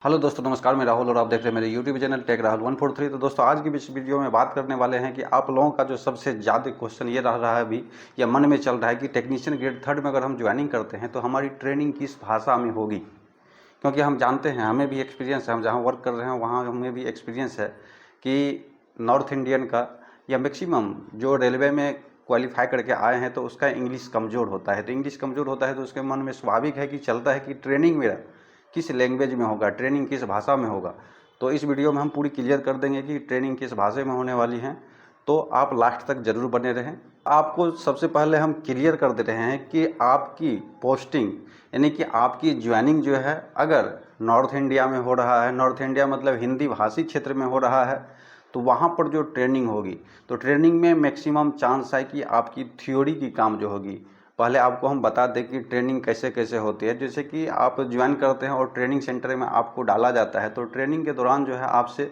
Hello दोस्तों, नमस्कार। मैं राहुल और आप देख रहे हैं मेरे यूट्यूब चैनल टेक राहुल 143। तो दोस्तों, आज की इस वीडियो में बात करने वाले हैं कि आप लोगों का जो सबसे ज़्यादा क्वेश्चन ये रह रहा है अभी या मन में चल रहा है कि टेक्नीशियन ग्रेड 3 में अगर हम ज्वाइनिंग करते हैं तो हमारी ट्रेनिंग किस भाषा में होगी। क्योंकि हम जानते हैं, हमें भी एक्सपीरियंस है, हम जहाँ वर्क कर रहे हैं वहाँ हमें भी एक्सपीरियंस है कि नॉर्थ इंडियन का या मैक्सिमम जो रेलवे में क्वालिफाई करके आए हैं तो उसका इंग्लिश कमज़ोर होता है। तो इंग्लिश कमज़ोर होता है तो उसके मन में स्वाभाविक है कि चलता है कि ट्रेनिंग मेरा किस लैंग्वेज में होगा, ट्रेनिंग किस भाषा में होगा। तो इस वीडियो में हम पूरी क्लियर कर देंगे कि ट्रेनिंग किस भाषा में होने वाली है। तो आप लास्ट तक ज़रूर बने रहें। आपको सबसे पहले हम क्लियर कर दे रहे हैं कि आपकी पोस्टिंग यानी कि आपकी ज्वाइनिंग जो है अगर नॉर्थ इंडिया में हो रहा है, नॉर्थ इंडिया मतलब हिंदी भाषी क्षेत्र में हो रहा है, तो वहाँ पर जो ट्रेनिंग होगी तो ट्रेनिंग में मैक्सिमम चांस है कि आपकी थ्योरी की काम जो होगी। पहले आपको हम बता दें कि ट्रेनिंग कैसे कैसे होती है। जैसे कि आप ज्वाइन करते हैं और ट्रेनिंग सेंटर में आपको डाला जाता है तो ट्रेनिंग के दौरान जो है आपसे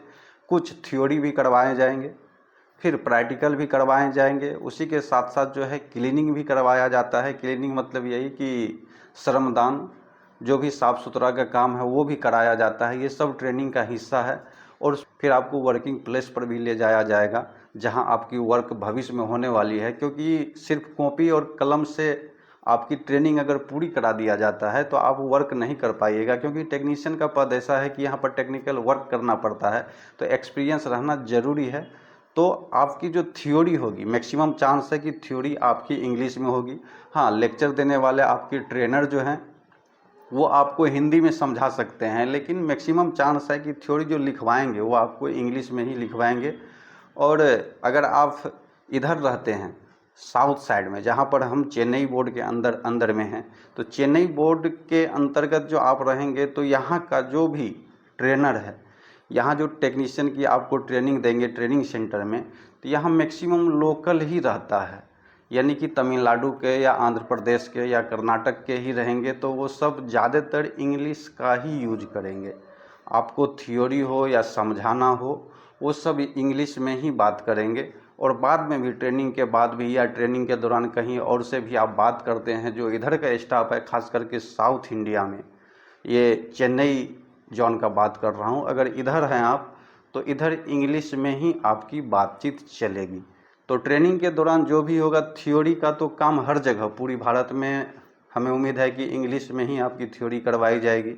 कुछ थ्योरी भी करवाए जाएंगे, फिर प्रैक्टिकल भी करवाए जाएंगे। उसी के साथ साथ जो है क्लीनिंग भी करवाया जाता है। क्लीनिंग मतलब यही कि श्रमदान, जो भी साफ़ सुथरा का काम है वो भी कराया जाता है। ये सब ट्रेनिंग का हिस्सा है। और फिर आपको वर्किंग प्लेस पर भी ले जाया जाएगा जहां आपकी वर्क भविष्य में होने वाली है। क्योंकि सिर्फ कॉपी और कलम से आपकी ट्रेनिंग अगर पूरी करा दिया जाता है तो आप वर्क नहीं कर पाइएगा, क्योंकि टेक्नीशियन का पद ऐसा है कि यहाँ पर टेक्निकल वर्क करना पड़ता है। तो एक्सपीरियंस रहना ज़रूरी है। तो आपकी जो थ्योरी होगी मैक्सिमम चांस है कि थ्योरी आपकी इंग्लिश में होगी। हाँ, लेक्चर देने वाले आपके ट्रेनर जो हैं वो आपको हिंदी में समझा सकते हैं, लेकिन मैक्सिमम चांस है कि थ्योरी जो लिखवाएंगे वो आपको इंग्लिश में ही लिखवाएंगे। और अगर आप इधर रहते हैं साउथ साइड में, जहाँ पर हम चेन्नई बोर्ड के अंदर अंदर में हैं, तो चेन्नई बोर्ड के अंतर्गत जो आप रहेंगे तो यहाँ का जो भी ट्रेनर है, यहाँ जो टेक्नीशियन की आपको ट्रेनिंग देंगे ट्रेनिंग सेंटर में, तो यहाँ मैक्सिमम लोकल ही रहता है। यानी कि तमिलनाडु के या आंध्र प्रदेश के या कर्नाटक के ही रहेंगे, तो वो सब ज़्यादातर इंग्लिश का ही यूज करेंगे। आपको थ्योरी हो या समझाना हो वो सब इंग्लिश में ही बात करेंगे। और बाद में भी ट्रेनिंग के बाद भी या ट्रेनिंग के दौरान कहीं और से भी आप बात करते हैं, जो इधर का स्टाफ है खास करके साउथ इंडिया में, ये चेन्नई जॉन का बात कर रहा हूँ, अगर इधर हैं आप तो इधर इंग्लिश में ही आपकी बातचीत चलेगी। तो ट्रेनिंग के दौरान जो भी होगा थ्योरी का तो काम हर जगह पूरी भारत में हमें उम्मीद है कि इंग्लिश में ही आपकी थ्योरी करवाई जाएगी।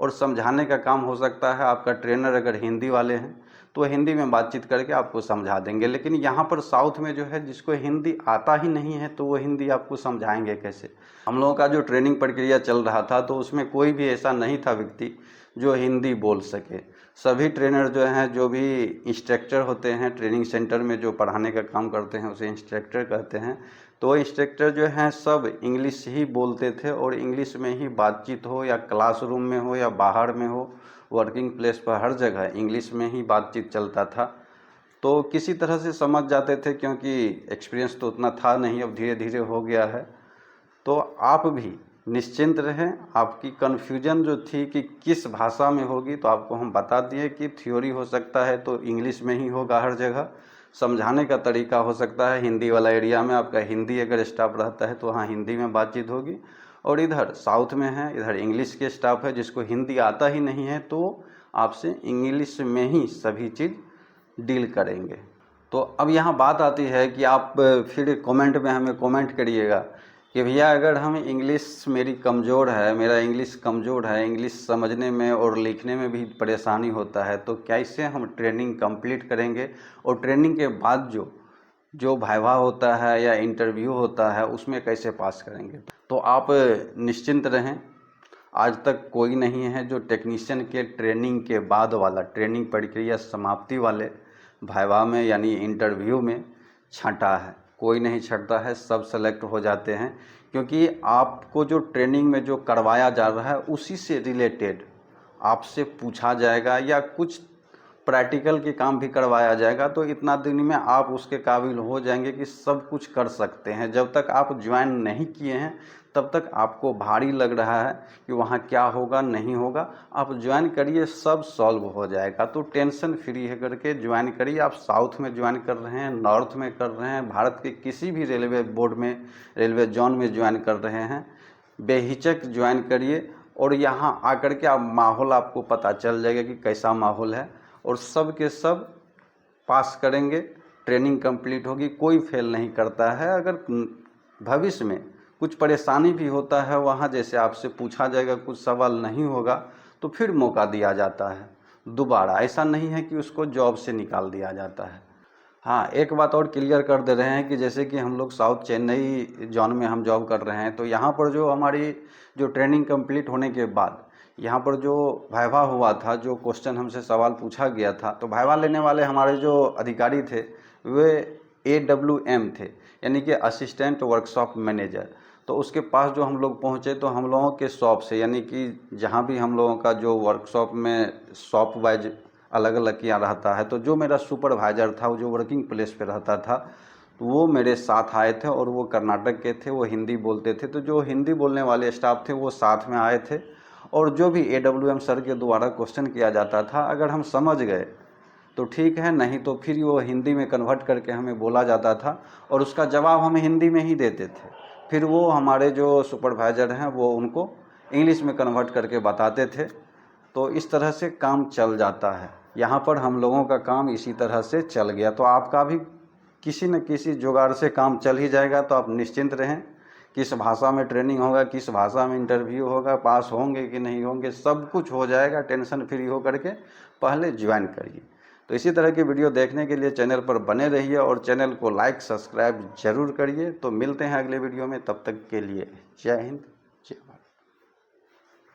और समझाने का काम हो सकता है आपका ट्रेनर अगर हिंदी वाले हैं तो हिंदी में बातचीत करके आपको समझा देंगे। लेकिन यहाँ पर साउथ में जो है जिसको हिंदी आता ही नहीं है तो वो हिंदी आपको समझाएंगे कैसे। हम लोगों का जो ट्रेनिंग प्रक्रिया चल रहा था तो उसमें कोई भी ऐसा नहीं था व्यक्ति जो हिंदी बोल सके। सभी ट्रेनर जो हैं, जो भी इंस्ट्रक्टर होते हैं ट्रेनिंग सेंटर में जो पढ़ाने का काम करते हैं उसे इंस्ट्रक्टर कहते हैं, तो इंस्ट्रक्टर जो हैं सब इंग्लिश ही बोलते थे और इंग्लिश में ही बातचीत हो या क्लासरूम में हो या बाहर में हो, वर्किंग प्लेस पर हर जगह इंग्लिश में ही बातचीत चलता था। तो किसी तरह से समझ जाते थे, क्योंकि एक्सपीरियंस तो उतना था नहीं, अब धीरे धीरे हो गया है। तो आप भी निश्चिंत रहें। आपकी कन्फ्यूजन जो थी कि किस भाषा में होगी तो आपको हम बता दिए कि थ्योरी हो सकता है तो इंग्लिश में ही होगा हर जगह। समझाने का तरीका हो सकता है हिंदी वाला एरिया में आपका हिंदी अगर स्टाफ रहता है तो वहाँ हिंदी में बातचीत होगी। और इधर साउथ में है, इधर इंग्लिश के स्टाफ है, जिसको हिंदी आता ही नहीं है तो आपसे इंग्लिश में ही सभी चीज़ डील करेंगे। तो अब यहाँ बात आती है कि आप फिर कमेंट में हमें कमेंट करिएगा कि भैया अगर हम इंग्लिश मेरी कमज़ोर है, मेरा इंग्लिश कमज़ोर है, इंग्लिश समझने में और लिखने में भी परेशानी होता है, तो कैसे हम ट्रेनिंग कंप्लीट करेंगे और ट्रेनिंग के बाद जो जो वाइवा होता है या इंटरव्यू होता है उसमें कैसे पास करेंगे। तो आप निश्चिंत रहें। आज तक कोई नहीं है जो टेक्नीशियन के ट्रेनिंग के बाद वाला ट्रेनिंग प्रक्रिया समाप्ति वाले वाइवा में यानी इंटरव्यू में छँटा है। कोई नहीं छटता है, सब सेलेक्ट हो जाते हैं। क्योंकि आपको जो ट्रेनिंग में जो करवाया जा रहा है उसी से रिलेटेड आपसे पूछा जाएगा या कुछ प्रैक्टिकल के काम भी करवाया जाएगा। तो इतना दिन में आप उसके काबिल हो जाएंगे कि सब कुछ कर सकते हैं। जब तक आप ज्वाइन नहीं किए हैं तब तक आपको भारी लग रहा है कि वहाँ क्या होगा नहीं होगा। आप ज्वाइन करिए, सब सॉल्व हो जाएगा। तो टेंशन फ्री है करके ज्वाइन करिए। आप साउथ में ज्वाइन कर रहे हैं, नॉर्थ में कर रहे हैं, भारत के किसी भी रेलवे बोर्ड में रेलवे जोन में ज्वाइन कर रहे हैं, बेहिचक ज्वाइन करिए। और यहाँ आकर के आप माहौल आपको पता चल जाएगा कि कैसा माहौल है, और सब के सब पास करेंगे, ट्रेनिंग कंप्लीट होगी। कोई फेल नहीं करता है। अगर भविष्य में कुछ परेशानी भी होता है वहाँ, जैसे आपसे पूछा जाएगा, कुछ सवाल नहीं होगा तो फिर मौका दिया जाता है दोबारा। ऐसा नहीं है कि उसको जॉब से निकाल दिया जाता है। हाँ, एक बात और क्लियर कर दे रहे हैं कि जैसे कि हम लोग साउथ चेन्नई जोन में हम जॉब कर रहे हैं, तो यहाँ पर जो हमारी जो ट्रेनिंग कंप्लीट होने के बाद यहाँ पर जो वाइवा हुआ था, जो क्वेश्चन हमसे सवाल पूछा गया था, तो वाइवा लेने वाले हमारे जो अधिकारी थे वे AWM थे, यानी कि असिस्टेंट वर्कशॉप मैनेजर। तो उसके पास जो हम लोग पहुँचे तो हम लोगों के शॉप से, यानी कि जहाँ भी हम लोगों का जो वर्कशॉप में शॉप वाइज अलग अलग किया रहता है, तो जो मेरा सुपरवाइज़र था, वो जो वर्किंग प्लेस पे रहता था, तो वो मेरे साथ आए थे, और वो कर्नाटक के थे, वो हिंदी बोलते थे। तो जो हिंदी बोलने वाले स्टाफ थे वो साथ में आए थे, और जो भी AWM सर के द्वारा क्वेश्चन किया जाता था, अगर हम समझ गए तो ठीक है, नहीं तो फिर वो हिंदी में कन्वर्ट करके हमें बोला जाता था, और उसका जवाब हम हिंदी में ही देते थे। फिर वो हमारे जो सुपरवाइज़र हैं वो उनको इंग्लिश में कन्वर्ट करके बताते थे। तो इस तरह से काम चल जाता है। यहाँ पर हम लोगों का काम इसी तरह से चल गया, तो आपका भी किसी न किसी जुगाड़ से काम चल ही जाएगा। तो आप निश्चिंत रहें, किस भाषा में ट्रेनिंग होगा, किस भाषा में इंटरव्यू होगा, पास होंगे कि नहीं होंगे, सब कुछ हो जाएगा। टेंशन फ्री हो करके पहले ज्वाइन करिए। तो इसी तरह की वीडियो देखने के लिए चैनल पर बने रहिए, और चैनल को लाइक सब्सक्राइब जरूर करिए। तो मिलते हैं अगले वीडियो में, तब तक के लिए जय हिंद, जय भारत।